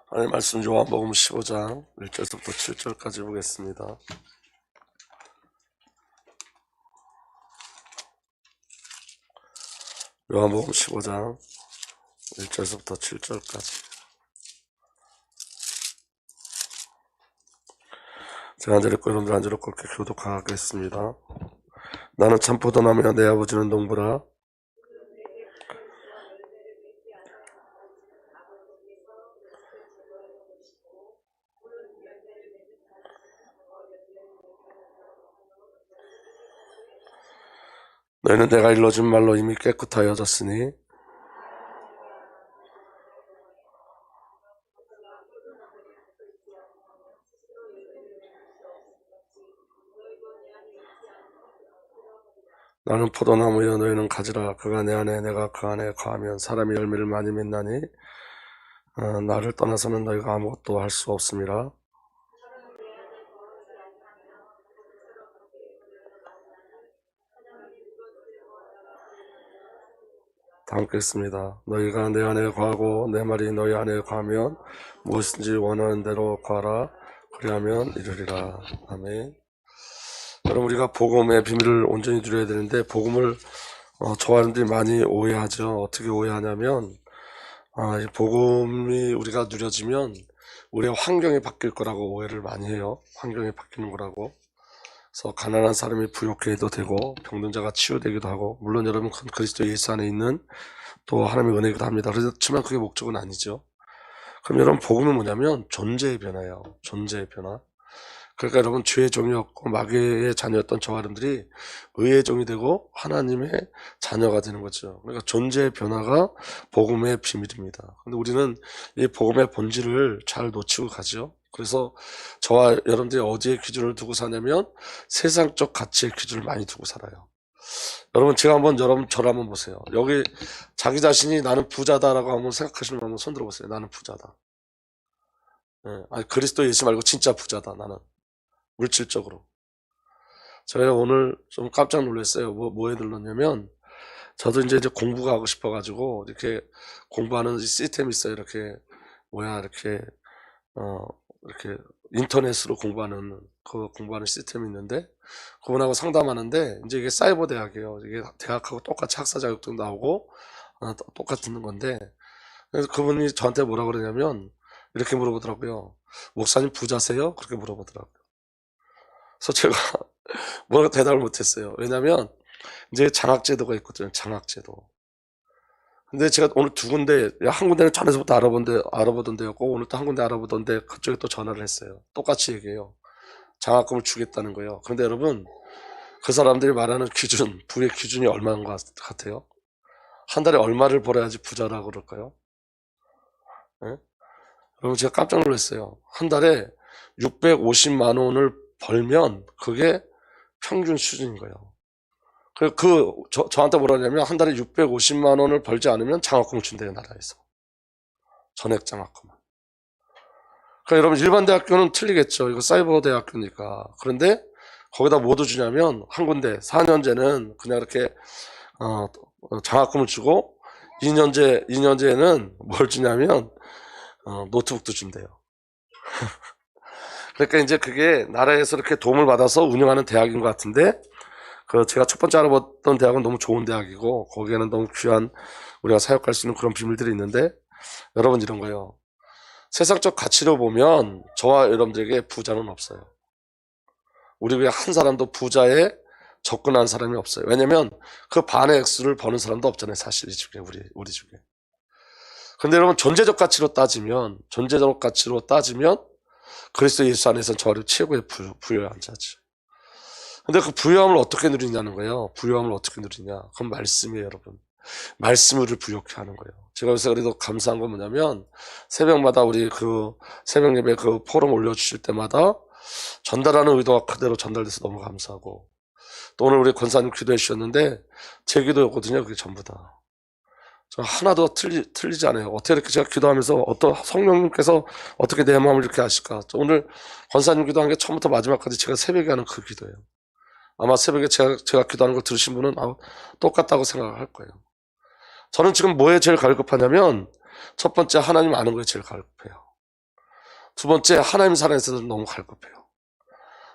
하나님 말씀 요한복음 15장 1절부터 7절까지 보겠습니다. 요한복음 15장 1절부터 7절까지. 제가 한 절 읽고 여러분들 한 절 읽고 이렇게 교독하겠습니다. 나는 참 포도나무야 내 아버지는 농부라. 너희는 내가 일러준 말로 이미 깨끗하여졌으니 나는 포도나무여 너희는 가지라. 그가 내 안에 내가 그 안에 거하면 사람이 열매를 많이 맺나니 나를 떠나서는 너희가 아무것도 할 수 없음이라. 다 함께 읽습니다. 너희가 내 안에 거하고 내 말이 너희 안에 거하면 무엇인지 원하는 대로 구하라. 그리하면 이루리라. 아멘. 여러분, 우리가 복음의 비밀을 온전히 누려야 되는데 복음을 좋아하는 분들이 많이 오해하죠. 어떻게 오해하냐면 이 복음이 우리가 누려지면 우리의 환경이 바뀔 거라고 오해를 많이 해요. 환경이 바뀌는 거라고. 그래서 가난한 사람이 부욕해도 되고 병든자가 치유되기도 하고, 물론 여러분 그리스도 예수 안에 있는 또 하나님의 은혜이기도 합니다. 그렇지만 그게 목적은 아니죠. 그럼 여러분, 복음은 뭐냐면 존재의 변화예요. 존재의 변화. 그러니까 여러분, 죄의 종이었고 마귀의 자녀였던 저와 여러분들이 의의 종이 되고 하나님의 자녀가 되는 거죠. 그러니까 존재의 변화가 복음의 비밀입니다. 근데 우리는 이 복음의 본질을 잘 놓치고 가죠. 그래서 저와 여러분들이 어디에 기준을 두고 사냐면 세상적 가치의 기준을 많이 두고 살아요. 여러분, 제가 한번 저를 한번 보세요. 여기 자기 자신이 나는 부자다라고 한번 생각하시는 분 한번 손 들어보세요. 나는 부자다. 아니, 그리스도 예수 말고 진짜 부자다. 나는 물질적으로. 제가 오늘 좀 깜짝 놀랐어요. 뭐에 들렀냐면, 저도 이제 공부가 하고 싶어가지고 이렇게 공부하는 시스템이 있어요. 이렇게 이렇게 인터넷으로 공부하는 시스템이 있는데, 그분하고 상담하는데, 이제 이게 사이버 대학이에요. 이게 대학하고 똑같이 학사 자격증 나오고 똑같은 건데, 그래서 그분이 저한테 뭐라 그러냐면 이렇게 물어보더라고요. 목사님 부자세요? 그렇게 물어보더라고요. 그래서 제가 뭐라고 대답을 못했어요. 왜냐면 이제 장학제도가 있거든요. 장학제도. 근데 제가 오늘 두 군데, 한 군데는 전에서부터 알아보던 데였고, 오늘 또 한 군데 알아보던데 그쪽에 또 전화를 했어요. 똑같이 얘기해요. 장학금을 주겠다는 거예요. 그런데 여러분, 그 사람들이 말하는 기준, 부의 기준이 얼마인 것 같아요? 한 달에 얼마를 벌어야지 부자라고 그럴까요? 네? 여러분, 제가 깜짝 놀랐어요. 한 달에 650만 원을 벌면 그게 평균 수준인 거예요. 저한테 뭐라 하냐면, 한 달에 650만 원을 벌지 않으면 장학금을 준대요, 나라에서. 전액 장학금을. 그러니까 여러분, 일반 대학교는 틀리겠죠. 이거 사이버 대학교니까. 그런데 거기다 뭐도 주냐면, 한 군데 4년제는 그냥 이렇게 장학금을 주고, 2년제에는 뭘 주냐면 노트북도 준대요. 그러니까 이제 그게 나라에서 이렇게 도움을 받아서 운영하는 대학인 것 같은데, 제가 첫 번째 알아봤던 대학은 너무 좋은 대학이고, 거기에는 너무 귀한 우리가 사역할 수 있는 그런 비밀들이 있는데, 여러분, 이런 거예요. 세상적 가치로 보면 저와 여러분들에게 부자는 없어요. 우리 중에 한 사람도 부자에 접근한 사람이 없어요. 왜냐면 그 반의 액수를 버는 사람도 없잖아요. 사실 이 중에 우리 중에. 근데 여러분, 존재적 가치로 따지면 그리스도 예수 안에서는 저를 최고의 부유한 자죠. 근데 그 부유함을 어떻게 누리냐는 거예요. 부유함을 어떻게 누리냐? 그건 말씀이에요, 여러분. 말씀을 부욕해 하는 거예요. 제가 요새 그래도 감사한 건 뭐냐면, 새벽마다 우리 새벽 예배 포럼 올려주실 때마다 전달하는 의도가 그대로 전달돼서 너무 감사하고, 또 오늘 우리 권사님 기도해 주셨는데 제 기도였거든요. 그게 전부 다. 저 하나도 틀리지 않아요. 어떻게 이렇게 제가 기도하면서 성령님께서 어떻게 내 마음을 이렇게 아실까? 오늘 권사님 기도한 게 처음부터 마지막까지 제가 새벽에 하는 그 기도예요. 아마 새벽에 제가 기도하는 걸 들으신 분은 똑같다고 생각할 거예요. 저는 지금 뭐에 제일 갈급하냐면, 첫 번째, 하나님 아는 거에 제일 갈급해요. 두 번째, 하나님 사랑에서 너무 갈급해요.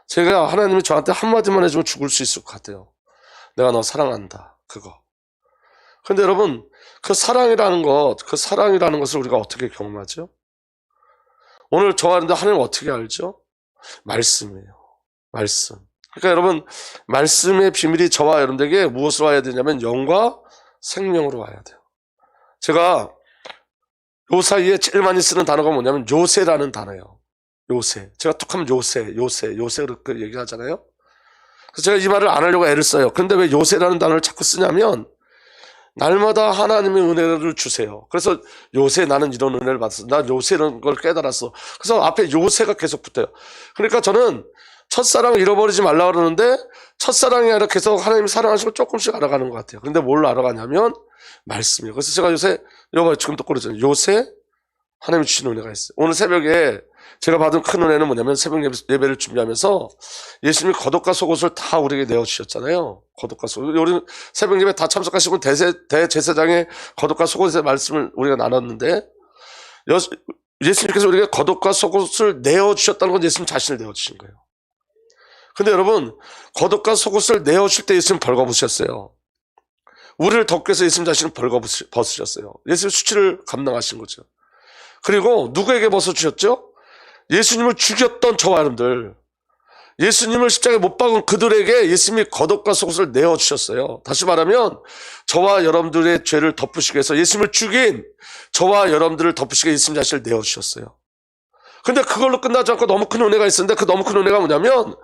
제가 하나님이 저한테 한마디만 해주면 죽을 수 있을 것 같아요. 내가 너 사랑한다. 그거. 근데 여러분, 그 사랑이라는 것을 우리가 어떻게 경험하죠? 오늘 저와 하나님 어떻게 알죠? 말씀이에요. 말씀. 그러니까 여러분, 말씀의 비밀이 저와 여러분들에게 무엇으로 와야 되냐면 영과 생명으로 와야 돼요. 제가 요 사이에 제일 많이 쓰는 단어가 뭐냐면 요새라는 단어예요. 요새. 제가 툭 하면 요새 그렇게 얘기하잖아요. 그래서 제가 이 말을 안 하려고 애를 써요. 그런데 왜 요새라는 단어를 자꾸 쓰냐면 날마다 하나님의 은혜를 주세요. 그래서 요새 나는 이런 은혜를 받았어. 나 요새라는 걸 깨달았어. 그래서 앞에 요새가 계속 붙어요. 그러니까 저는 첫사랑을 잃어버리지 말라 그러는데 첫사랑이 아니라 계속 하나님 사랑하시고 조금씩 알아가는 것 같아요. 근데 뭘 알아가냐면 말씀이에요. 그래서 제가 요새 이거 지금 또 그러잖아요. 요새 하나님이 주신 은혜가 있어요. 오늘 새벽에 제가 받은 큰 은혜는 뭐냐면 새벽 예배를 준비하면서 예수님이 겉옷과 속옷을 다 우리에게 내어주셨잖아요. 겉옷과 속옷. 우리 새벽 예배 다 참석하시고 대제사장의 겉옷과 속옷의 말씀을 우리가 나눴는데 예수님께서 우리에게 겉옷과 속옷을 내어주셨다는 건 예수님 자신을 내어주신 거예요. 근데 여러분, 겉옷과 속옷을 내어줄 때 예수님 벌거벗으셨어요. 우리를 덮기 위해서 예수님 자신을 벌거벗으셨어요. 예수님 수치를 감당하신 거죠. 그리고 누구에게 벗어주셨죠? 예수님을 죽였던 저와 여러분들, 예수님을 십자가에 못 박은 그들에게 예수님이 겉옷과 속옷을 내어주셨어요. 다시 말하면 저와 여러분들의 죄를 덮으시기 위해서 예수님을 죽인 저와 여러분들을 덮으시기 위해 예수님 자신을 내어주셨어요. 근데 그걸로 끝나지 않고 너무 큰 은혜가 있었는데 그 너무 큰 은혜가 뭐냐면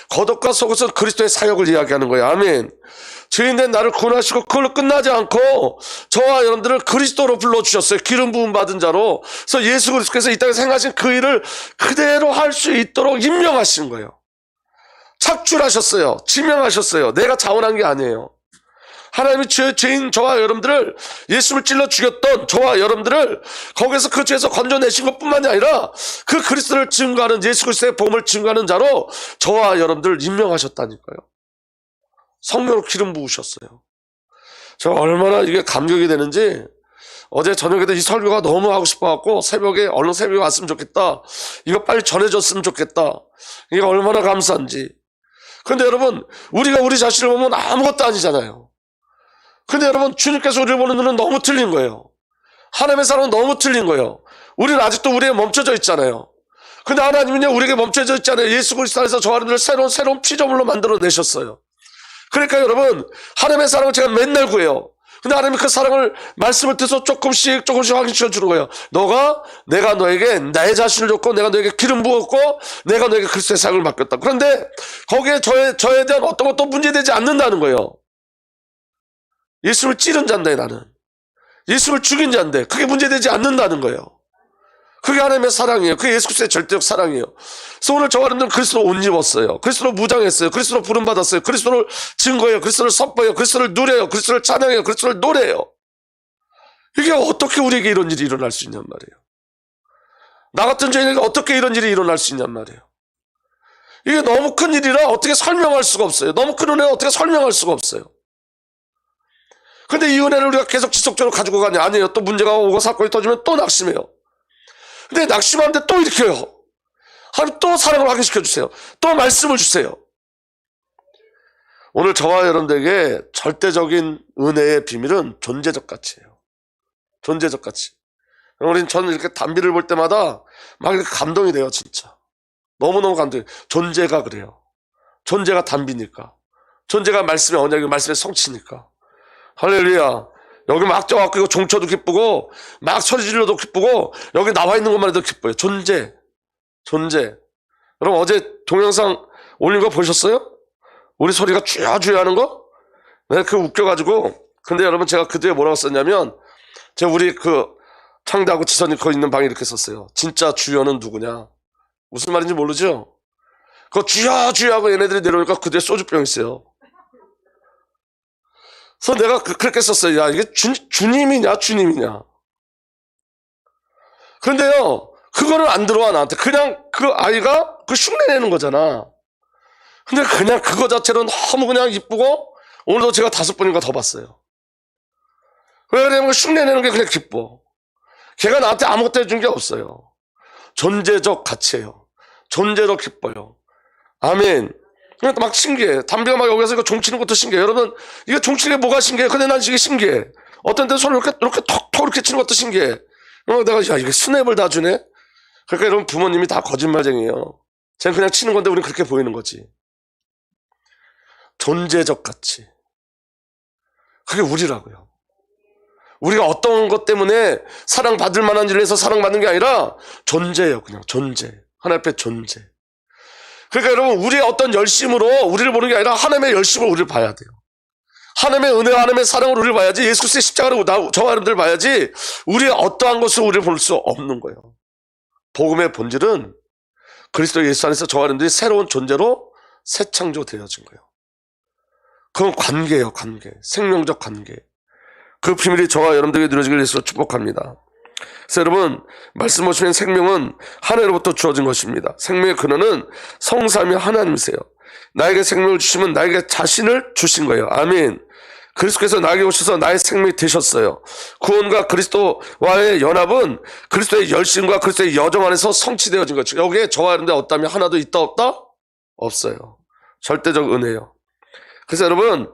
겉옷과 속옷은 그리스도의 사역을 이야기하는 거예요. 아멘. 죄인된 나를 구원하시고 그걸로 끝나지 않고 저와 여러분들을 그리스도로 불러주셨어요. 기름 부음 받은 자로. 그래서 예수 그리스도께서 이 땅에서 행하신 그 일을 그대로 할 수 있도록 임명하신 거예요. 착출하셨어요. 지명하셨어요. 내가 자원한 게 아니에요. 하나님이 죄인 저와 여러분들을, 예수를 찔러 죽였던 저와 여러분들을 거기서 그 죄에서 건져내신 것뿐만이 아니라 그 그리스도를 증거하는, 예수 그리스도의 복음을 증거하는 자로 저와 여러분들을 임명하셨다니까요. 성령으로 기름 부으셨어요. 제가 얼마나 이게 감격이 되는지, 어제 저녁에도 이 설교가 너무 하고 싶어갖고 새벽에 얼른 새벽에 왔으면 좋겠다, 이거 빨리 전해줬으면 좋겠다, 이게 얼마나 감사한지. 근데 여러분, 우리가 우리 자신을 보면 아무것도 아니잖아요. 근데 여러분, 주님께서 우리를 보는 눈은 너무 틀린 거예요. 하나님의 사랑은 너무 틀린 거예요. 우리는 아직도 우리에 멈춰져 있잖아요. 근데 하나님은요, 우리에게 멈춰져 있잖아요. 예수 그리스도 안에서 저와 여러분들을 새로운 피조물로 만들어내셨어요. 그러니까 여러분, 하나님의 사랑을 제가 맨날 구해요. 근데 하나님이 그 사랑을, 말씀을 통해서 조금씩 확인시켜 주는 거예요. 내가 너에게 나의 자신을 줬고, 내가 너에게 기름 부었고, 내가 너에게 그리스도의 사랑을 맡겼다. 그런데 거기에 저에 대한 어떤 것도 문제되지 않는다는 거예요. 예수를 찌른 자인데, 나는 예수를 죽인 자인데 그게 문제되지 않는다는 거예요. 그게 하나님의 사랑이에요. 그게 예수 그리스도의 절대적 사랑이에요. 그래서 오늘 저와 여러분들은 그리스도로 옷 입었어요. 그리스도로 무장했어요. 그리스도로 부름받았어요. 그리스도를 증거해요. 그리스도를 선포해요. 그리스도를 누려요. 그리스도를 찬양해요. 그리스도를 노래해요. 이게 어떻게 우리에게 이런 일이 일어날 수 있냔 말이에요. 나 같은 죄인에게 어떻게 이런 일이 일어날 수 있냔 말이에요. 이게 너무 큰 일이라 어떻게 설명할 수가 없어요. 너무 큰 은혜를 어떻게 설명할 수가 없어요. 근데 이 은혜를 우리가 계속 지속적으로 가지고 가냐? 아니에요. 또 문제가 오고 사건이 터지면 또 낙심해요. 근데 낙심하는데 또 일으켜요. 하나님 또 사랑을 확인시켜 주세요. 또 말씀을 주세요. 오늘 저와 여러분들에게 절대적인 은혜의 비밀은 존재적 가치예요. 존재적 가치. 저는 이렇게 단비를 볼 때마다 막 이렇게 감동이 돼요, 진짜. 너무너무 감동이 돼요. 존재가 그래요. 존재가 단비니까. 존재가 말씀의 언약이고 말씀의 성취니까. 할렐루야. 여기 막 쪄갖고 종쳐도 기쁘고 막 소리 질러도 기쁘고 여기 나와 있는 것만 해도 기뻐요. 존재. 여러분 어제 동영상 올린 거 보셨어요? 우리 소리가 쥐야쥐야 하는 거? 내가 그거 웃겨가지고. 근데 여러분 제가 그 뒤에 뭐라고 썼냐면, 제가 우리 창대하고 지선이 거기 있는 방에 이렇게 썼어요. 진짜 주여는 누구냐? 무슨 말인지 모르죠? 그거 쥐야쥐야 하고 얘네들이 내려오니까 그 뒤에 소주병 있어요. 그래서 내가 그렇게 썼어요. 야, 이게 주님이냐? 그런데요, 그거를 안 들어와, 나한테. 그냥 그 아이가 그 흉내내는 거잖아. 근데 그냥 그거 자체로 너무 그냥 이쁘고, 오늘도 제가 5번인가 더 봤어요. 왜냐면 흉내내는 게 그냥 기뻐. 걔가 나한테 아무것도 해준 게 없어요. 존재적 가치예요. 존재로 기뻐요. 아멘. 그러니까 막 신기해. 담배가 막 여기서 이거 종치는 것도 신기해. 여러분, 이거 종치는 게 뭐가 신기해? 근데 난 이게 신기해. 어떤 데 손을 이렇게 톡톡 이렇게 치는 것도 신기해. 내가, 야, 이게 스냅을 다 주네? 그러니까 여러분, 부모님이 다 거짓말쟁이에요. 쟤는 그냥 치는 건데 우리는 그렇게 보이는 거지. 존재적 가치. 그게 우리라고요. 우리가 어떤 것 때문에 사랑받을 만한 일을 해서 사랑받는 게 아니라 존재예요. 그냥 존재. 하나님 앞에 존재. 그러니까 여러분, 우리의 어떤 열심으로 우리를 보는 게 아니라 하나님의 열심으로 우리를 봐야 돼요. 하나님의 은혜와 하나님의 사랑으로 우리를 봐야지, 예수 그리스도의 십자가로 저와 여러분들 봐야지, 우리의 어떠한 것으로 우리를 볼 수 없는 거예요. 복음의 본질은 그리스도 예수 안에서 저와 여러분들이 새로운 존재로 새 창조되어진 거예요. 그건 관계예요. 관계. 생명적 관계. 그 비밀이 저와 여러분들에게 누려지길 위해서 축복합니다. 그래서 여러분, 말씀 보시면 생명은 하나로부터 주어진 것입니다. 생명의 근원은 성삼위 하나님이세요. 나에게 생명을 주시면 나에게 자신을 주신 거예요. 아멘. 그리스도께서 나에게 오셔서 나의 생명이 되셨어요. 구원과 그리스도와의 연합은 그리스도의 열심과 그리스도의 여정 안에서 성취되어진 거죠. 여기에 저와 여러분들 어떠하면 하나도 있다 없다? 없어요. 절대적 은혜예요. 그래서 여러분,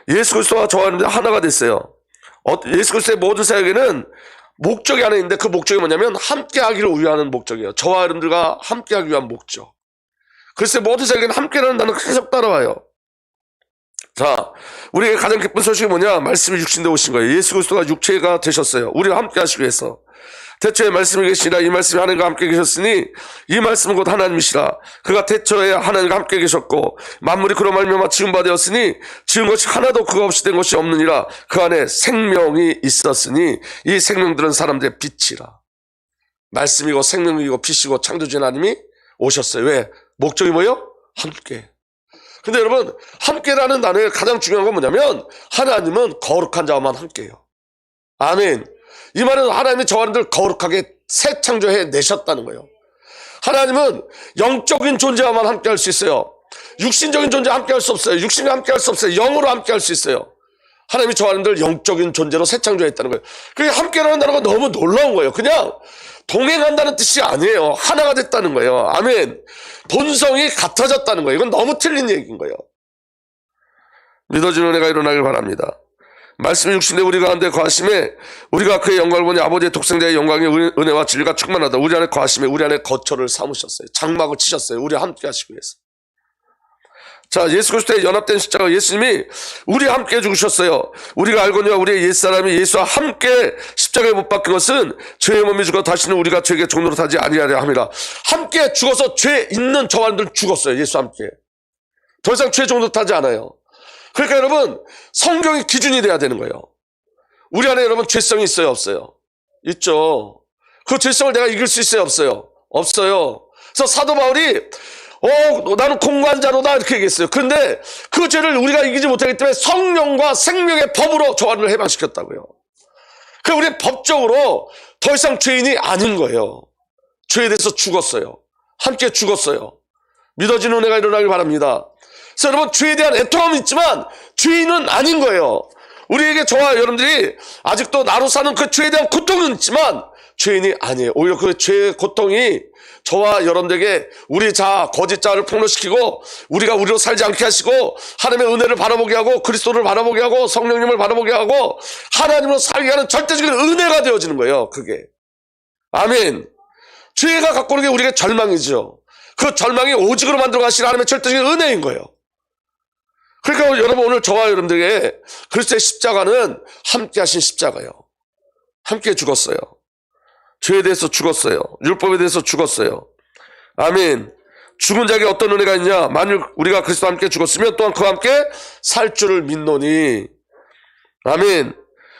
예수 그리스도와 저와 여러분들 하나가 됐어요. 예수 그리스도의 모든 사역에는 목적이 하나 있는데, 그 목적이 뭐냐면 함께하기를 위한 목적이에요. 저와 여러분들과 함께하기 위한 목적. 그리스도의 모든 사역에는 함께라는 단어가 계속 따라와요. 자, 우리에게 가장 기쁜 소식이 뭐냐? 말씀이 육신되어 오신 거예요. 예수 그리스도가 육체가 되셨어요. 우리와 함께 하시기 위해서. 태초에 말씀이 계시니라. 이 말씀이 하나님과 함께 계셨으니 이 말씀은 곧 하나님이시라. 그가 태초에 하나님과 함께 계셨고 만물이 그로 말미암아 지은 바 되었으니 지은 것이 하나도 그가 없이 된 것이 없느니라. 그 안에 생명이 있었으니 이 생명들은 사람들의 빛이라. 말씀이고 생명이고 빛이고 창조주인 하나님이 오셨어요. 왜? 목적이 뭐예요? 함께. 근데 여러분, 함께라는 단어의 가장 중요한 건 뭐냐면 하나님은 거룩한 자와만 함께해요. 아멘. 이 말은 하나님이 저와 여러분들 거룩하게 새 창조해 내셨다는 거예요. 하나님은 영적인 존재와만 함께 할 수 있어요. 육신적인 존재와 함께 할 수 없어요. 육신과 함께 할 수 없어요. 영으로 함께 할 수 있어요. 하나님이 저와 여러분들 영적인 존재로 새 창조했다는 거예요. 그게 함께라는 단어가 너무 놀라운 거예요. 그냥 동행한다는 뜻이 아니에요. 하나가 됐다는 거예요. 아멘. 본성이 같아졌다는 거예요. 이건 너무 틀린 얘기인 거예요. 믿어지는 은혜가 일어나길 바랍니다. 말씀이 육신되 우리 가운데 거하심에 우리가 그의 영광을 보니 아버지의 독생자의 영광의 은혜와 진리가 충만하다. 우리 안에 거하심에 우리 안에 거처를 삼으셨어요. 장막을 치셨어요. 우리 함께 하시기 위해서. 자, 예수 그리스도의 연합된 십자가, 예수님이 우리와 함께 죽으셨어요. 우리가 알거니와 우리의 옛사람이 예수와 함께 십자가에 못 박힌 것은 죄의 몸이 죽어 다시는 우리가 죄에게 종노릇 하지 아니하려 함이라. 함께 죽어서 죄 있는 저와 여러분들 죽었어요. 예수와 함께. 더 이상 죄 종노릇 하지 않아요. 그러니까 여러분, 성경이 기준이 돼야 되는 거예요. 우리 안에 여러분 죄성이 있어요, 없어요? 있죠. 그 죄성을 내가 이길 수 있어요, 없어요? 없어요. 그래서 사도 바울이 나는 공관자로다 이렇게 얘기했어요. 그런데 그 죄를 우리가 이기지 못하기 때문에 성령과 생명의 법으로 저와를 해방시켰다고요. 그러니까 우리 법적으로 더 이상 죄인이 아닌 거예요. 죄에 대해서 죽었어요. 함께 죽었어요. 믿어지는 은혜가 일어나길 바랍니다. 그래서 여러분, 죄에 대한 애통함은 있지만 죄인은 아닌 거예요. 우리에게 저와 여러분들이 아직도 나로 사는 그 죄에 대한 고통은 있지만 죄인이 아니에요. 오히려 그 죄의 고통이 저와 여러분들에게 우리 자 거짓 자를 폭로시키고 우리가 우리로 살지 않게 하시고 하나님의 은혜를 바라보게 하고 그리스도를 바라보게 하고 성령님을 바라보게 하고 하나님으로 살게 하는 절대적인 은혜가 되어지는 거예요. 그게. 아멘. 죄가 갖고 오는 게 우리에게 절망이죠. 그 절망이 오직으로 만들어 가시는 하나님의 절대적인 은혜인 거예요. 그러니까 여러분, 오늘 저와 여러분들에게 그리스도의 십자가는 함께 하신 십자가예요. 함께 죽었어요. 죄에 대해서 죽었어요. 율법에 대해서 죽었어요. 아멘. 죽은 자에게 어떤 은혜가 있냐? 만일 우리가 그리스도와 함께 죽었으면 또한 그와 함께 살 줄을 믿노니. 아멘.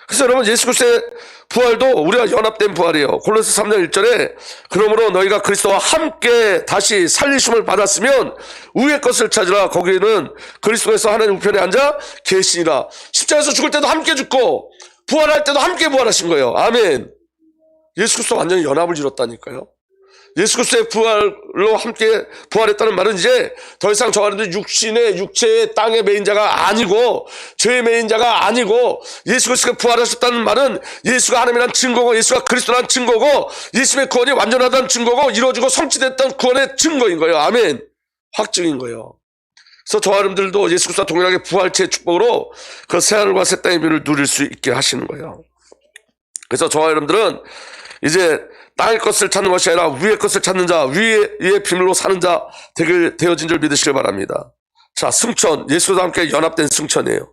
그래서 여러분, 예수 그리스도의 부활도 우리가 연합된 부활이에요. 골로새 3장 1절에 그러므로 너희가 그리스도와 함께 다시 살리심을 받았으면 위의 것을 찾으라. 거기는 그리스도에서 하나님 우편에 앉아 계시니라. 십자가에서 죽을 때도 함께 죽고 부활할 때도 함께 부활하신 거예요. 아멘. 예수 그리스도 완전히 연합을 이뤘다니까요. 예수 그리스도의 부활로 함께 부활했다는 말은 이제 더 이상 저 사람들 육체의 땅의 매인자가 아니고 죄의 매인자가 아니고 예수 그리스도가 부활하셨다는 말은 예수가 하나님이란 증거고 예수가 그리스도란 증거고 예수의 구원이 완전하다는 증거고 이루어지고 성취됐다는 구원의 증거인 거예요. 아멘. 확증인 거예요. 그래서 저 사람들도 예수 그리스도와 동일하게 부활체의 축복으로 그 새하늘과 새 땅의 뷰를 누릴 수 있게 하시는 거예요. 그래서 저와 여러분들은 이제 땅의 것을 찾는 것이 아니라 위의 것을 찾는 자, 위의 비밀로 사는 자 되어진 줄 믿으시길 바랍니다. 자, 승천, 예수와 함께 연합된 승천이에요.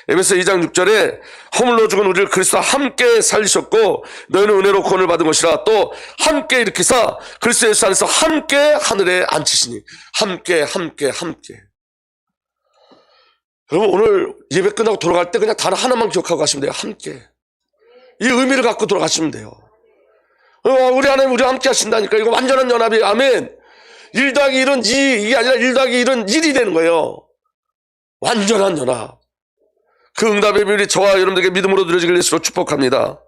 에베소 2장 6절에 허물로 죽은 우리를 그리스도와 함께 살리셨고 너희는 은혜로 구원을 받은 것이라 또 함께 일으키사 그리스도 예수 안에서 함께 하늘에 앉히시니 함께. 여러분 오늘 예배 끝나고 돌아갈 때 그냥 단 하나만 기억하고 가시면 돼요. 함께. 이 의미를 갖고 돌아가시면 돼요. 우리 하나님 우리와 함께 하신다니까. 이거 완전한 연합이에요. 아멘. 1 더하기 1은 2, 이게 아니라 1 더하기 1은 1이 되는 거예요. 완전한 연합. 그 응답의 비밀이 저와 여러분들에게 믿음으로 누려지길 예수로 축복합니다.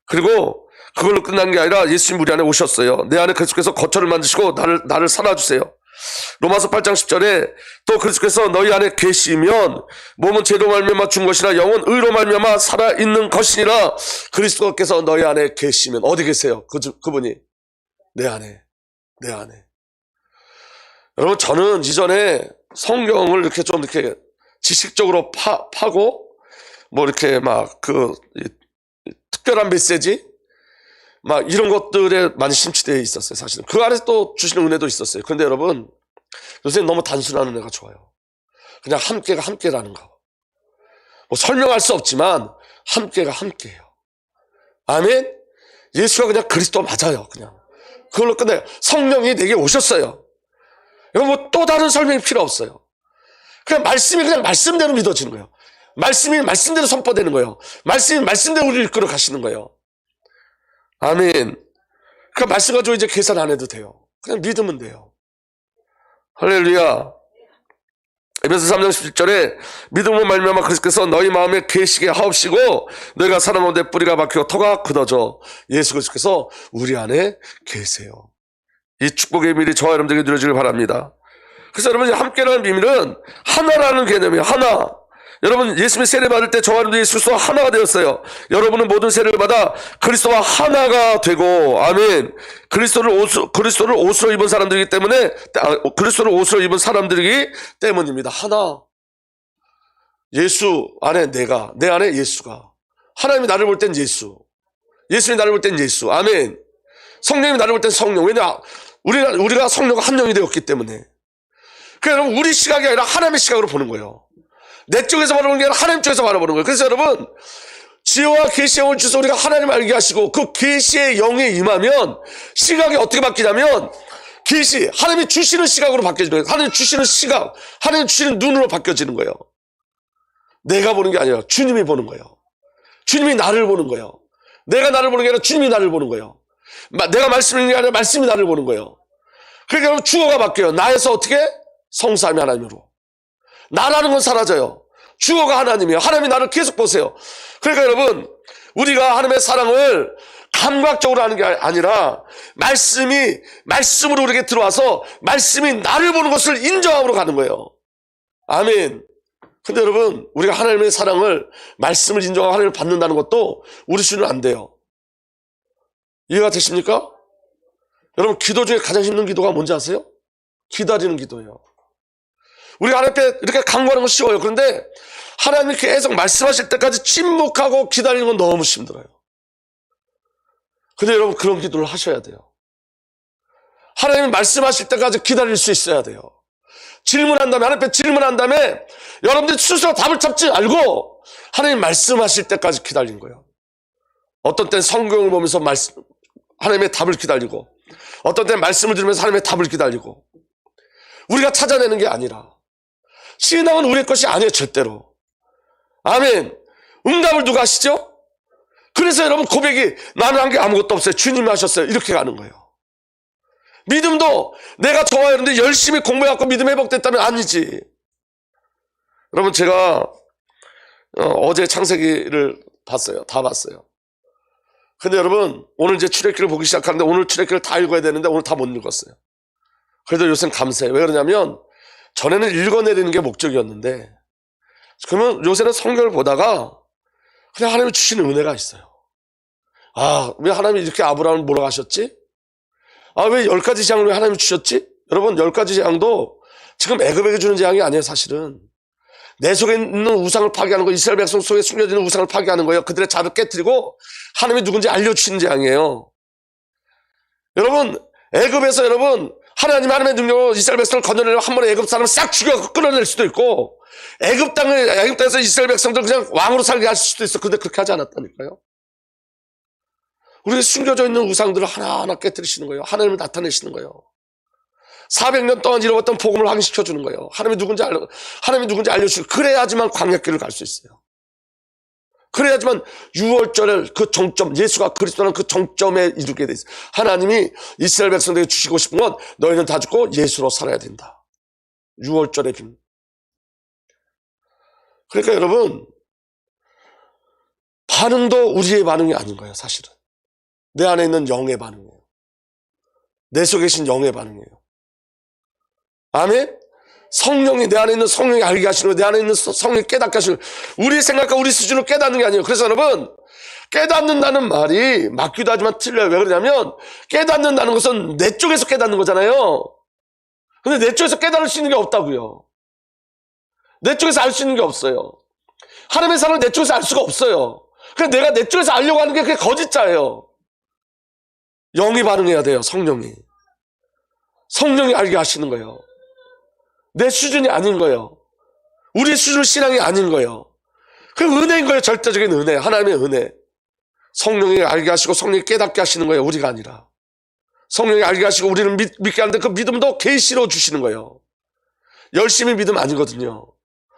그리고 그걸로 끝난 게 아니라 예수님 우리 안에 오셨어요. 내 안에 그리스도께서 거처를 만드시고 나를 살아주세요. 로마서 8장 10절에 또 그리스도께서 너희 안에 계시면 몸은 죄로 말미암아 죽은 것이나 영은 의로 말미암아 살아있는 것이니라. 그리스도께서 너희 안에 계시면 어디 계세요? 그분이 내 안에. 여러분 저는 이전에 성경을 이렇게 좀 이렇게 지식적으로 파고 뭐 이렇게 막 특별한 메시지 막 이런 것들에 많이 심취되어 있었어요. 사실은 그 안에서 또 주시는 은혜도 있었어요. 그런데 여러분 요새 너무 단순한 은혜가 좋아요. 그냥 함께가 함께라는 거. 뭐 설명할 수 없지만 함께가 함께예요. 아멘. 예수가 그냥 그리스도 맞아요. 그냥 그걸로 끝내요. 성령이 내게 오셨어요. 여러분 뭐 또 다른 설명이 필요 없어요. 그냥 말씀이 그냥 말씀대로 믿어지는 거예요. 말씀이 말씀대로 선포되는 거예요. 말씀이 말씀대로 우리를 이끌어 가시는 거예요. 아멘. 그 말씀 가지고 이제 계산 안 해도 돼요. 그냥 믿으면 돼요. 할렐루야. 에베소 3장 17절에 믿음으로 말미암아 그리스도께서 너희 마음에 계시게 하옵시고 너희가 사람 가운데 뿌리가 박히고 터가 굳어져 예수 그리스도께서 우리 안에 계세요. 이 축복의 비밀이 저와 여러분들에게 누려지길 바랍니다. 그래서 여러분 함께라는 비밀은 하나라는 개념이에요. 하나. 여러분 예수님의 세례 받을 때 저와 여러분들이 예수 그리스도와 하나가 되었어요. 여러분은 모든 세례를 받아 그리스도와 하나가 되고 아멘. 그리스도를 옷으로 입은 사람들이기 때문에 그리스도를 옷으로 입은 사람들이기 때문입니다. 하나. 예수 안에 내가, 내 안에 예수가. 하나님이 나를 볼 땐 예수, 예수님이 나를 볼 땐 예수. 아멘. 성령님이 나를 볼 땐 성령. 왜냐 우리가 성령과 한 영이 되었기 때문에. 그러니까 여러분 우리 시각이 아니라 하나님의 시각으로 보는 거예요. 내 쪽에서 바라보는 게 아니라 하나님 쪽에서 바라보는 거예요. 그래서 여러분 지혜와 계시의 영을 주셔서 우리가 하나님을 알게 하시고 그 계시의 영에 임하면 시각이 어떻게 바뀌냐면 계시 하나님이 주시는 시각으로 바뀌어지는 거예요. 하나님이 주시는 시각, 하나님이 주시는 눈으로 바뀌어지는 거예요. 내가 보는 게 아니라 주님이 보는 거예요. 주님이 나를 보는 거예요. 내가 나를 보는 게 아니라 주님이 나를 보는 거예요. 내가 말씀하는 게 아니라 말씀이 나를 보는 거예요. 그러니까 여러분 주어가 바뀌어요. 나에서 어떻게? 성삼위 하나님으로. 나라는 건 사라져요. 주어가 하나님이에요. 하나님이 나를 계속 보세요. 그러니까 여러분 우리가 하나님의 사랑을 감각적으로 하는 게 아니라 말씀으로 우리에게 들어와서 말씀이 나를 보는 것을 인정함으로 가는 거예요. 아멘. 근데 여러분 우리가 하나님의 사랑을 말씀을 인정하고 하나님을 받는다는 것도 우리 수는 안 돼요. 이해가 되십니까? 여러분 기도 중에 가장 힘든 기도가 뭔지 아세요? 기다리는 기도예요. 우리가 하나님 앞에 이렇게 간구하는 건 쉬워요. 그런데 하나님이 계속 말씀하실 때까지 침묵하고 기다리는 건 너무 힘들어요. 근데 여러분 그런 기도를 하셔야 돼요. 하나님이 말씀하실 때까지 기다릴 수 있어야 돼요. 질문한 다음에 하나님 앞에 질문한 다음에 여러분들이 스스로 답을 찾지 말고 하나님 말씀하실 때까지 기다린 거예요. 어떤 때는 성경을 보면서 하나님의 답을 기다리고 어떤 때는 말씀을 들으면서 하나님의 답을 기다리고 우리가 찾아내는 게 아니라 신앙은 우리의 것이 아니에요. 절대로. 아멘. 응답을 누가 하시죠? 그래서 여러분 고백이 나는 한 게 아무것도 없어요. 주님이 하셨어요. 이렇게 가는 거예요. 믿음도 내가 저와 여러분들 열심히 공부해갖고 믿음 회복됐다면 아니지. 여러분 제가 어제 창세기를 봤어요. 다 봤어요. 근데 여러분, 오늘 이제 출애굽기를 보기 시작하는데 오늘 출애굽기를 다 읽어야 되는데 오늘 다 못 읽었어요. 그래도 요새는 감사해요. 왜 그러냐면 전에는 읽어내리는 게 목적이었는데 그러면 요새는 성경을 보다가 그냥 하나님이 주시는 은혜가 있어요. 아, 왜 하나님이 이렇게 아브라함을 몰아가셨지? 아, 왜 10가지 재앙을 왜 하나님이 주셨지? 여러분, 10가지 재앙도 지금 애굽에게 주는 재앙이 아니에요, 사실은. 내 속에 있는 우상을 파괴하는 거, 이스라엘 백성 속에 숨겨져 있는 우상을 파괴하는 거예요. 그들의 자를 깨뜨리고 하나님이 누군지 알려주시는 재앙이에요. 여러분, 애굽에서 여러분, 하나님의 능력으로 이스라엘 백성을 건져내려 한 번에 애굽 사람을 싹 죽여 끌어낼 수도 있고, 애굽 땅에서 이스라엘 백성들 그냥 왕으로 살게 할 수도 있어. 근데 그렇게 하지 않았다니까요. 우리가 숨겨져 있는 우상들을 하나하나 깨뜨리시는 거예요. 하나님을 나타내시는 거예요. 400년 동안 잃어봤던 복음을 확인시켜주는 거예요. 하나님이 누군지 알려주시고, 그래야지만 광야길을 갈 수 있어요. 그래야지만 6월절에 그 정점, 예수가 그리스도라는 그 정점에 이르게 돼 있어요. 하나님이 이스라엘 백성들에게 주시고 싶은 건 너희는 다 죽고 예수로 살아야 된다. 6월절의 빔. 그러니까 여러분, 반응도 우리의 반응이 아닌 거예요, 사실은. 내 안에 있는 영의 반응이에요. 내 속에 계신 영의 반응이에요. 아멘? 성령이, 내 안에 있는 성령이 알게 하시는 거예요. 내 안에 있는 성령이 깨닫게 하시는 거예요. 우리 생각과 우리 수준으로 깨닫는 게 아니에요. 그래서 여러분, 깨닫는다는 말이 맞기도 하지만 틀려요. 왜 그러냐면 깨닫는다는 것은 내 쪽에서 깨닫는 거잖아요. 근데 내 쪽에서 깨달을 수 있는 게 없다고요. 내 쪽에서 알 수 있는 게 없어요. 하나님의 사랑을 내 쪽에서 알 수가 없어요. 그래서 내가 내 쪽에서 알려고 하는 게 그게 거짓자예요. 영이 반응해야 돼요. 성령이 알게 하시는 거예요. 내 수준이 아닌 거예요. 우리의 수준 신앙이 아닌 거예요. 그 은혜인 거예요. 절대적인 은혜, 하나님의 은혜. 성령이 알게 하시고 성령이 깨닫게 하시는 거예요. 우리가 아니라. 성령이 알게 하시고 우리는 믿게 하는데 그 믿음도 계시로 주시는 거예요. 열심히 믿음 아니거든요.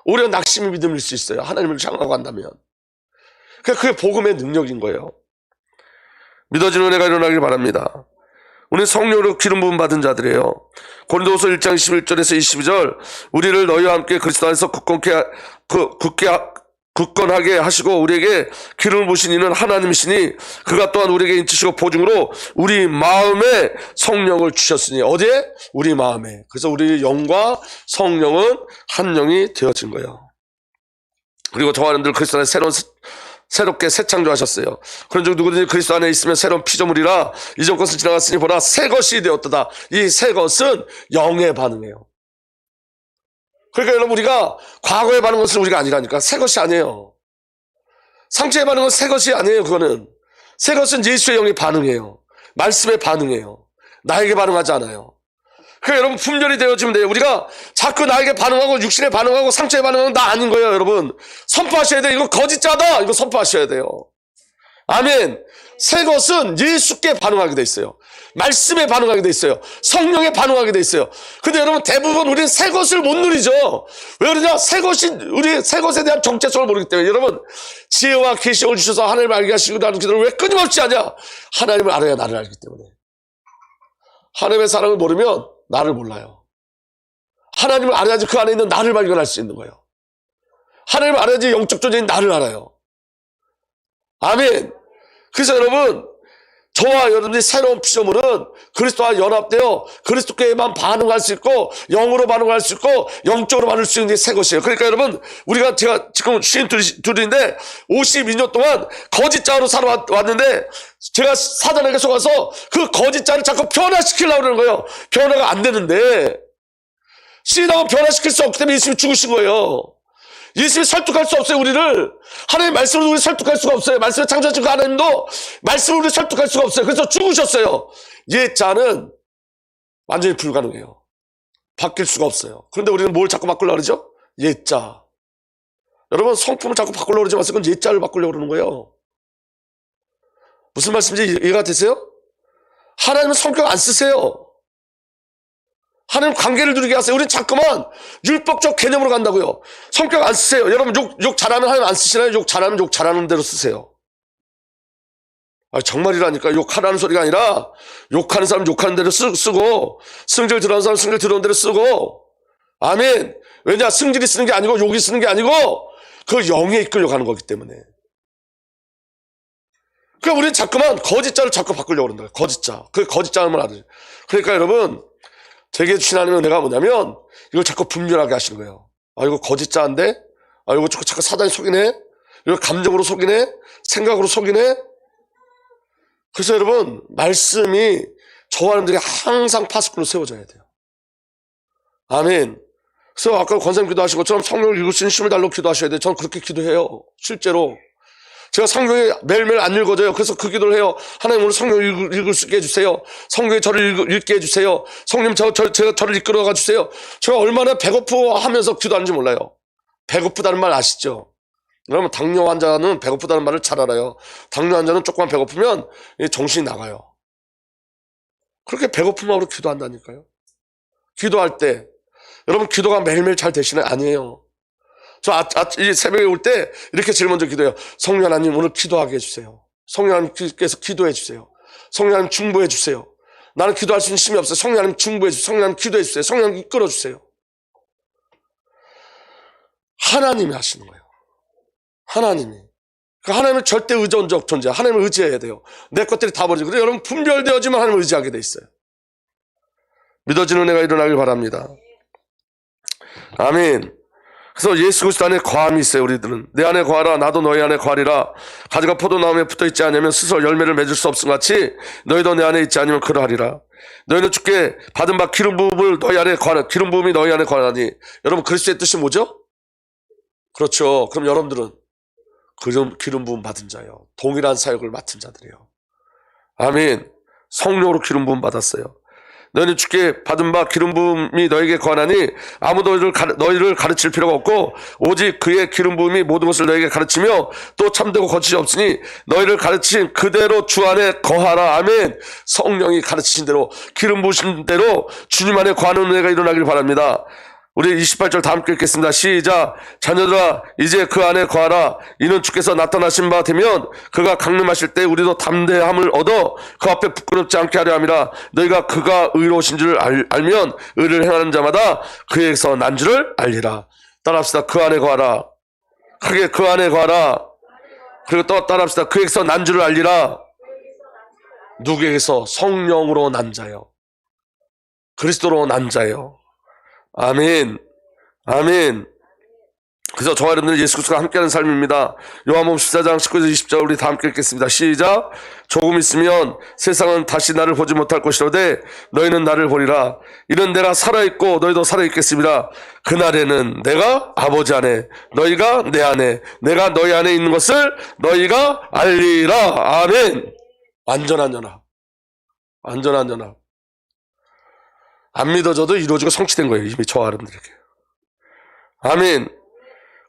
오히려 낙심이 믿음일 수 있어요. 하나님을 향하고 한다면. 그게 복음의 능력인 거예요. 믿어지는 은혜가 일어나길 바랍니다. 우리 성령으로 기름 부음 받은 자들이에요. 고린도후서 1장 21절에서 22절, 우리를 너희와 함께 그리스도 안에서 굳건하게 하시고 우리에게 기름을 부으신 이는 하나님이시니 그가 또한 우리에게 인치시고 보증으로 우리 마음에 성령을 주셨으니. 어디에? 우리 마음에. 그래서 우리 영과 성령은 한 영이 되어진 거예요. 그리고 저와 여러분들 그리스도 안에 새롭게 새 창조하셨어요. 그런즉 누구든지 그리스도 안에 있으면 새로운 피조물이라 이전 것은 지나갔으니 보라 새 것이 되었도다. 이 새 것은 영의 반응이에요. 그러니까 여러분, 우리가 과거에 반응한 것은 우리가 아니라니까. 새 것이 아니에요. 상처에 반응한 건 새 것이 아니에요. 그거는 새 것은 예수의 영의 반응이에요. 말씀의 반응이에요. 나에게 반응하지 않아요. 그러니까 여러분, 분별이 되어지면 돼요. 우리가 자꾸 나에게 반응하고 육신에 반응하고 상처에 반응하고 나 아닌 거예요. 여러분, 선포하셔야 돼요. 이거 거짓자다, 이거 선포하셔야 돼요. 아멘. 새 것은 예수께 반응하게 돼 있어요. 말씀에 반응하게 돼 있어요. 성령에 반응하게 돼 있어요. 근데 여러분, 대부분 우리는 새 것을 못 누리죠. 왜 그러냐? 우리 새 것에 대한 정체성을 모르기 때문에. 여러분, 지혜와 계시를 주셔서 하나님을 알게 하시고 나는 기도를 왜 끊임없이 하냐? 하나님을 알아야 나를 알기 때문에. 하나님의 사랑을 모르면 나를 몰라요. 하나님을 알아야지 그 안에 있는 나를 발견할 수 있는 거예요. 하나님을 알아야지 영적 존재인 나를 알아요. 아멘. 그래서 여러분, 저와 여러분들이 새로운 피조물은 그리스도와 연합되어 그리스도께만 반응할 수 있고 영으로 반응할 수 있고 영적으로 반응할 수 있는 게 새 것이에요. 그러니까 여러분, 제가 지금 신인 둘인데 52년 동안 거짓자로 살아왔는데 제가 사단에게 속아서 그 거짓자를 자꾸 변화시키려고 그러는 거예요. 변화가 안 되는데 신앙은 변화시킬 수 없기 때문에 예수님이 죽으신 거예요. 예수님이 설득할 수 없어요, 우리를. 하나님의 말씀으로 우리를 설득할 수가 없어요. 말씀을 창조하신 그 하나님도 말씀으로 우리를 설득할 수가 없어요. 그래서 죽으셨어요. 옛자는 완전히 불가능해요. 바뀔 수가 없어요. 그런데 우리는 뭘 자꾸 바꾸려고 그러죠? 옛자. 여러분, 성품을 자꾸 바꾸려고 그러지 마세요. 그건 옛자를 바꾸려고 그러는 거예요. 무슨 말씀인지 이해가 되세요? 하나님은 성격 안 쓰세요. 하나님 관계를 누리게 하세요. 우리는 자꾸만 율법적 개념으로 간다고요. 성격 안 쓰세요. 여러분, 욕 잘하면 하나님 안 쓰시나요? 욕 잘하면 욕 잘하는 대로 쓰세요. 정말이라니까. 욕하라는 소리가 아니라 욕하는 사람 욕하는 대로 쓰고 승질 들어오는 사람 승질 들어오는 대로 쓰고. 아멘. 왜냐? 승질이 쓰는 게 아니고 욕이 쓰는 게 아니고 그 영에 이끌려 가는 거기 때문에. 그러니까 우리는 자꾸만 거짓자를 자꾸 바꾸려고 그런다. 거짓자. 그 거짓자만 하지. 그러니까 여러분, 되게 주신 하나님의 은혜가 뭐냐면 이걸 자꾸 분별하게 하시는 거예요. 아, 이거 거짓자인데? 아, 이거 자꾸 사단이 속이네? 이거 감정으로 속이네? 생각으로 속이네? 그래서 여러분, 말씀이 저와 여러분들이 항상 파수꾼으로 세워져야 돼요. 아멘. 그래서 아까 권사님 기도하신 것처럼 성경을 읽을 수 있는 힘을 달라고 기도하셔야 돼요. 저는 그렇게 기도해요. 실제로. 제가 성경에 매일매일 안 읽어져요. 그래서 그 기도를 해요. 하나님 오늘 성경을 읽을 수 있게 해주세요. 성경에 저를 읽게 해주세요. 성령 제가 저를 이끌어가 주세요. 제가 얼마나 배고프하면서 기도하는지 몰라요. 배고프다는 말 아시죠? 여러분, 당뇨 환자는 배고프다는 말을 잘 알아요. 당뇨 환자는 조금만 배고프면 정신이 나가요. 그렇게 배고픈 마음으로 기도한다니까요. 기도할 때 여러분, 기도가 매일매일 잘 되시나요? 아니에요. 저 이 새벽에 올 때 이렇게 제일 먼저 기도해요. 성령 하나님 오늘 기도하게 해주세요. 성령 하나님께서 기도해 주세요. 성령 하나님 중보해 주세요. 나는 기도할 수 있는 힘이 없어요. 성령 하나님 중보해 주세요. 성령 하나님 기도해 주세요. 성령 하나님 이끌어 주세요. 하나님이 하시는 거예요. 하나님이. 하나님은 절대 의존적 존재야. 하나님을 의지해야 돼요. 내 것들이 다 버리고. 그래서 여러분, 분별되어지만 하나님을 의지하게 돼 있어요. 믿어지는 은혜가 일어나길 바랍니다. 아멘. 그래서 예수 그리스도 안에 거함이 있어요. 우리들은 내 안에 거하라 나도 너희 안에 거하리라. 가지가 포도나무에 붙어있지 않으면 스스로 열매를 맺을 수 없음 같이 너희도 내 안에 있지 않으면 그러하리라. 너희는 주께 받은 바 기름 부음을 너희 안에 거하라. 기름 부음이 너희 안에 거하라니. 여러분, 그리스도의 뜻이 뭐죠? 그렇죠. 그럼 여러분들은 기름 부음 받은 자요. 동일한 사역을 맡은 자들이에요. 아멘. 성령으로 기름 부음 받았어요. 너희는 주께 받은 바 기름 부음이 너에게 거하나니 아무도 너희를 가르칠 필요가 없고 오직 그의 기름 부음이 모든 것을 너에게 가르치며 또 참되고 거짓이 없으니 너희를 가르친 그대로 주 안에 거하라. 아멘. 성령이 가르치신 대로 기름 부으신 대로 주님 안에 거하는 은혜가 일어나길 바랍니다. 우리 28절 다 함께 읽겠습니다. 시작. 자녀들아 이제 그 안에 거하라. 이는 주께서 나타나신 바 되면 그가 강림하실 때 우리도 담대함을 얻어 그 앞에 부끄럽지 않게 하려 함이라. 너희가 그가 의로우신 줄 알면 의를 행하는 자마다 그에게서 난 줄을 알리라. 따라합시다. 그 안에 거하라. 크게 그 안에 거하라. 그리고 또 따라합시다. 그에게서 난 줄을 알리라. 누구에게서? 성령으로 난 자요. 그리스도로 난 자요. 아멘. 아멘. 그래서 저와 여러분들 예수 그리스도가 함께하는 삶입니다. 요한복음 14장 19절 20절 우리 다 함께 읽겠습니다. 시작. 조금 있으면 세상은 다시 나를 보지 못할 것이로되 너희는 나를 보리라. 이는 내가 살아있고 너희도 살아있겠습니다. 그날에는 내가 아버지 안에 너희가 내 안에 내가 너희 안에 있는 것을 너희가 알리라. 아멘. 완전한 연합. 완전한 연합. 안 믿어져도 이루어지고 성취된 거예요. 이미 저와 여러분들에게. 아멘.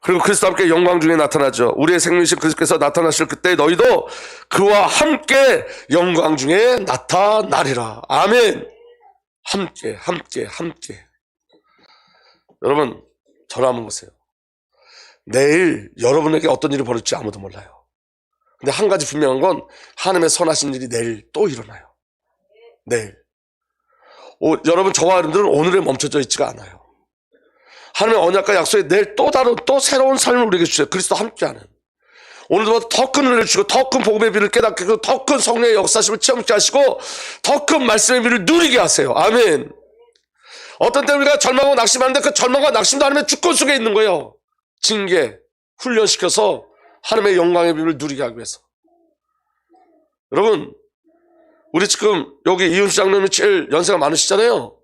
그리고 그리스도와 함께 영광 중에 나타나죠. 우리의 생명이신 그리스도께서 나타나실 그때 너희도 그와 함께 영광 중에 나타나리라. 아멘. 함께. 여러분, 저를 한번 보세요. 내일 여러분에게 어떤 일이 벌어질지 아무도 몰라요. 근데 한 가지 분명한 건 하나님의 선하신 일이 내일 또 일어나요. 내일. 여러분, 저와 여러분들은 오늘에 멈춰져 있지가 않아요. 하나님의 언약과 약속에 내일 또 다른 또 새로운 삶을 우리에게 주세요. 그리스도 함께하는. 오늘도 더 큰 은혜를 주시고 더 큰 복음의 비를 깨닫게 하고 더 큰 성령의 역사심을 체험케 하시고 더 큰 말씀의 비를 누리게 하세요. 아멘. 어떤 때 우리가 절망하고 낙심하는데 그 절망과 낙심도 하나님의 주권 속에 있는 거예요. 징계, 훈련시켜서 하나님의 영광의 비를 누리게 하기 위해서. 여러분, 우리 지금 여기 이윤수 장로님이 제일 연세가 많으시잖아요.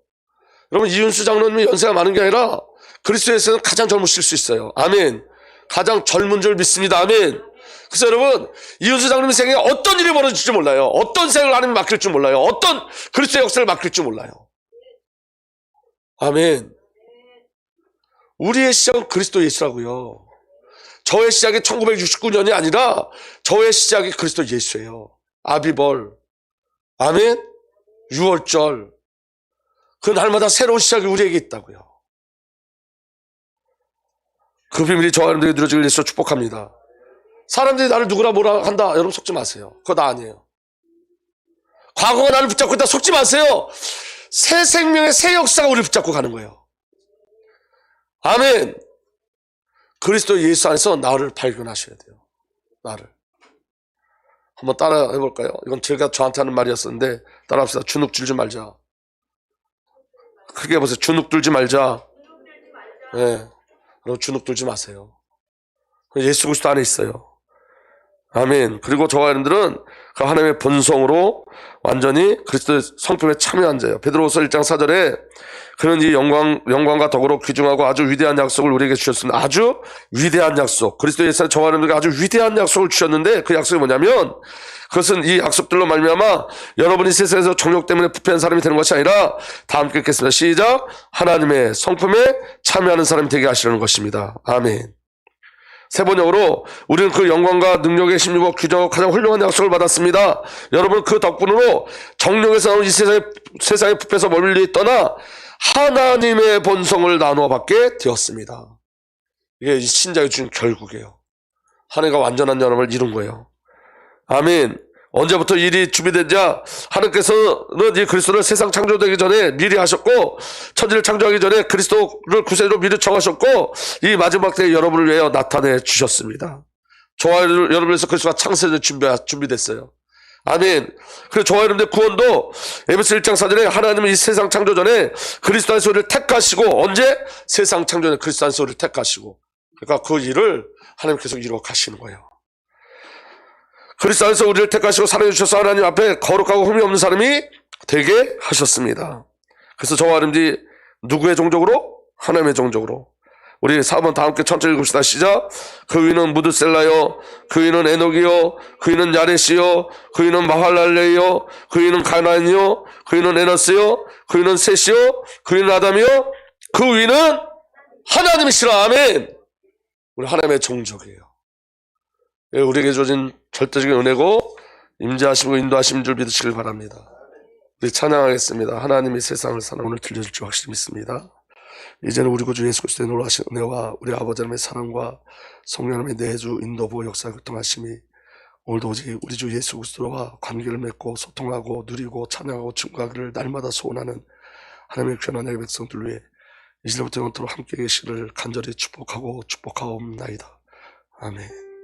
여러분, 이윤수 장로님이 연세가 많은 게 아니라 그리스도에서는 가장 젊으실 수 있어요. 아멘. 가장 젊은 줄 믿습니다. 아멘. 그래서 여러분, 이윤수 장로님 생에 어떤 일이 벌어질지 몰라요. 어떤 생을 하나님이 맡길지 몰라요. 어떤 그리스도의 역사를 맡길지 몰라요. 아멘. 우리의 시작은 그리스도 예수라고요. 저의 시작이 1969년이 아니라 저의 시작이 그리스도 예수예요. 아비벌. 아멘. 6월절. 그 날마다 새로운 시작이 우리에게 있다고요. 그 비밀이 저와 여러분들에게 누려지길 위해서 축복합니다. 사람들이 나를 누구라 뭐라 한다. 여러분 속지 마세요. 그거 나 아니에요. 과거가 나를 붙잡고 있다. 속지 마세요. 새 생명의 새 역사가 우리를 붙잡고 가는 거예요. 아멘. 그리스도 예수 안에서 나를 발견하셔야 돼요. 나를. 한번 따라 해볼까요? 이건 제가 저한테 하는 말이었었는데 따라합시다. 주눅 들지 말자. 크게 해보세요. 주눅 들지 말자. 네. 여러분 주눅 들지 마세요. 예수 그리스도 안에 있어요. 아멘. 그리고 저와 여러분들은 그 하나님의 본성으로 완전히 그리스도의 성품에 참여한 자예요. 베드로후서 1장 4절에 그는 이 영광과 덕으로 귀중하고 아주 위대한 약속을 우리에게 주셨습니다. 아주 위대한 약속. 그리스도 예수는 저와 여러분들에게 아주 위대한 약속을 주셨는데 그 약속이 뭐냐면 그것은 이 약속들로 말미암아 여러분이 세상에서 정욕 때문에 부패한 사람이 되는 것이 아니라 다 함께 읽겠습니다. 시작. 하나님의 성품에 참여하는 사람이 되게 하시려는 것입니다. 아멘. 세 번역으로 우리는 그 영광과 능력의 힘입어 귀중하고 가장 훌륭한 약속을 받았습니다. 여러분 그 덕분으로 정욕에서 나온 이 세상에 부패해서 멀리 떠나 하나님의 본성을 나누어 받게 되었습니다. 이게 신자의 주는 결국이에요. 하나님과 완전한 연합을 이룬 거예요. 아멘. 언제부터 일이 준비된지 하나님께서는 이 그리스도를 세상 창조되기 전에 미리 하셨고 천지를 창조하기 전에 그리스도를 구세주로 미리 정하셨고 이 마지막 때에 여러분을 위하여 나타내 주셨습니다. 저와 여러분에서 그리스도가 창세전에 준비됐어요. 아멘. 그래서 저와 여러분의 구원도 에베소 1장 4절에 하나님은 이 세상 창조 전에 그리스도 안에서 우리를 택하시고 언제? 세상 창조 전에 그리스도 안에서 우리를 택하시고 그러니까 그 일을 하나님께서 이루어 가시는 거예요. 그리스도 안에서 우리를 택하시고 사랑해 주셔서 하나님 앞에 거룩하고 흠이 없는 사람이 되게 하셨습니다. 그래서 저와 여러분들이 누구의 종족으로? 하나님의 종족으로. 우리 4번 다 함께 천천히 읽읍시다. 시작. 그 위는 무드셀라요, 그 위는 에녹이요, 그 위는 야렛이요, 그 위는 마할랄레요, 그 위는 가나안이요, 그 위는 에너스요, 그 위는 셋이요, 그 위는 아담이요, 그 위는 하나님이시라. 아멘. 우리 하나님의 종족이에요. 우리에게 주어진 절대적인 은혜고 임재하시고 인도하심 줄 믿으시길 바랍니다. 우리 찬양하겠습니다. 하나님이 세상을 사랑 오늘 들려줄 줄 확실히 믿습니다. 이제는 우리 구주 예수 그리스도의 놀라신 은혜와 우리 아버지 하나님의 사랑과 성령 하나님의 내주 인도부 역사 교통하심이 오늘도 오직 우리 주 예수 그리스도와 관계를 맺고 소통하고 누리고 찬양하고 증거하기를 날마다 소원하는 하나님의 귀한 하나님의 백성들 위해 이제부터 영원토록 함께 계시기를 간절히 축복하옵나이다. 아멘.